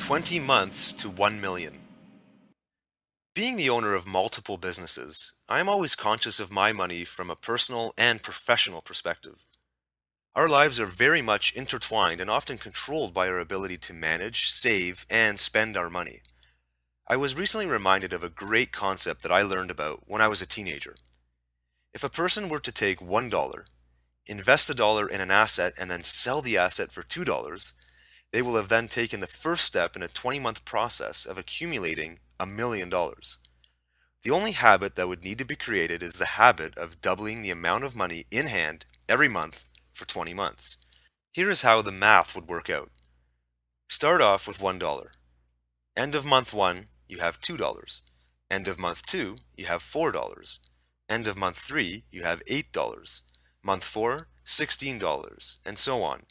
20 months to 1 million. Being the owner of multiple businesses, I am always conscious of my money from a personal and professional perspective. Our lives are very much intertwined and often controlled by our ability to manage, save, and spend our money. I was recently reminded of a great concept that I learned about when I was a teenager. If a person were to take $1, invest the dollar in an asset, and then sell the asset for $2, they will have then taken the first step in a 20-month process of accumulating $1 million. The only habit that would need to be created is the habit of doubling the amount of money in hand every month for 20 months. Here is how the math would work out. Start off with $1. End of month 1, you have $2. End of month 2, you have $4. End of month 3, you have $8. Month 4, $16, and so on.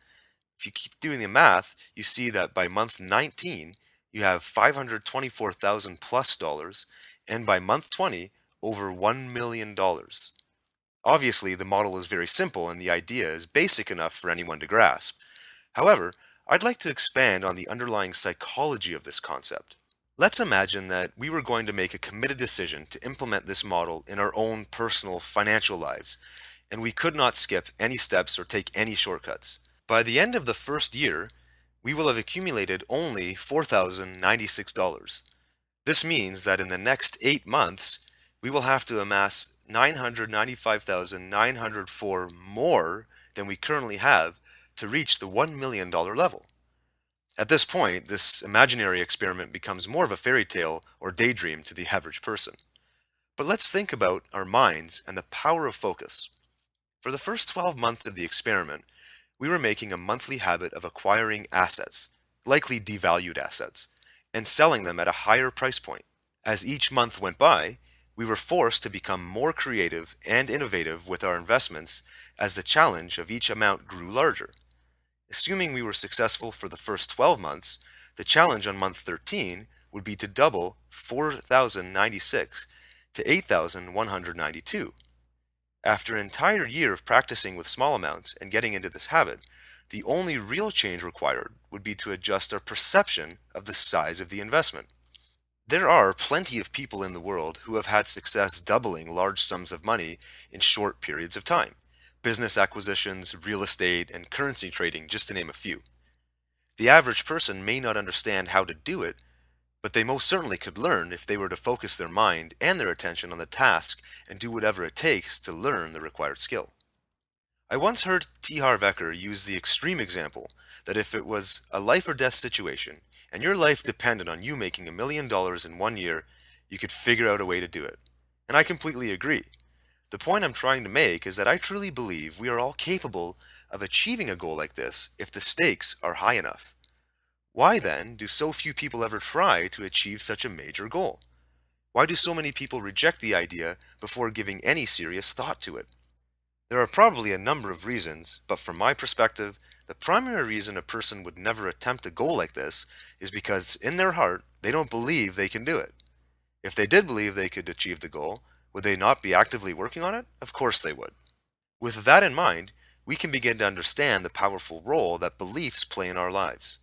If you keep doing the math, you see that by month 19, you have 524,000 plus dollars, and by month 20, over $1 million. Obviously, the model is very simple and the idea is basic enough for anyone to grasp. However, I'd like to expand on the underlying psychology of this concept. Let's imagine that we were going to make a committed decision to implement this model in our own personal financial lives, and we could not skip any steps or take any shortcuts. By the end of the first year, we will have accumulated only $4,096. This means that in the next 8 months, we will have to amass $995,904 more than we currently have to reach the $1 million level. At this point, this imaginary experiment becomes more of a fairy tale or daydream to the average person. But let's think about our minds and the power of focus. For the first 12 months of the experiment, we were making a monthly habit of acquiring assets, likely devalued assets, and selling them at a higher price point. As each month went by, we were forced to become more creative and innovative with our investments as the challenge of each amount grew larger. Assuming we were successful for the first 12 months, the challenge on month 13 would be to double 4,096 to 8,192. After an entire year of practicing with small amounts and getting into this habit, the only real change required would be to adjust our perception of the size of the investment. There are plenty of people in the world who have had success doubling large sums of money in short periods of time. Business acquisitions, real estate, and currency trading, just to name a few. The average person may not understand how to do it, but they most certainly could learn if they were to focus their mind and their attention on the task and do whatever it takes to learn the required skill. I once heard T. Harv Eker use the extreme example that if it was a life or death situation and your life depended on you making $1 million in 1 year, you could figure out a way to do it. And I completely agree. The point I'm trying to make is that I truly believe we are all capable of achieving a goal like this if the stakes are high enough. Why then do so few people ever try to achieve such a major goal? Why do so many people reject the idea before giving any serious thought to it? There are probably a number of reasons, but from my perspective, the primary reason a person would never attempt a goal like this is because in their heart, they don't believe they can do it. If they did believe they could achieve the goal, would they not be actively working on it? Of course they would. With that in mind, we can begin to understand the powerful role that beliefs play in our lives.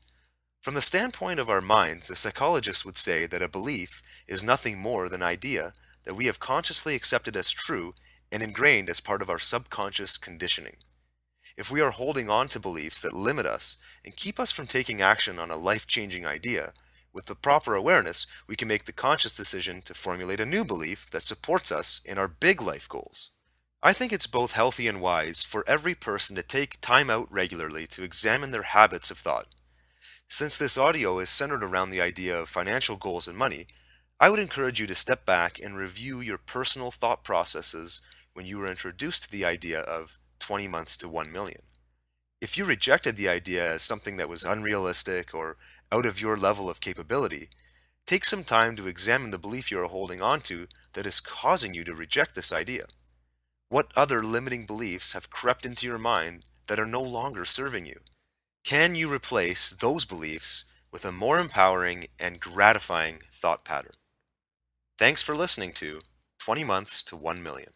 From the standpoint of our minds, a psychologist would say that a belief is nothing more than an idea that we have consciously accepted as true and ingrained as part of our subconscious conditioning. If we are holding on to beliefs that limit us and keep us from taking action on a life-changing idea, with the proper awareness, we can make the conscious decision to formulate a new belief that supports us in our big life goals. I think it's both healthy and wise for every person to take time out regularly to examine their habits of thought. Since this audio is centered around the idea of financial goals and money, I would encourage you to step back and review your personal thought processes when you were introduced to the idea of 20 months to 1 million. If you rejected the idea as something that was unrealistic or out of your level of capability, take some time to examine the belief you are holding on to that is causing you to reject this idea. What other limiting beliefs have crept into your mind that are no longer serving you? Can you replace those beliefs with a more empowering and gratifying thought pattern? Thanks for listening to 20 Months to 1 Million.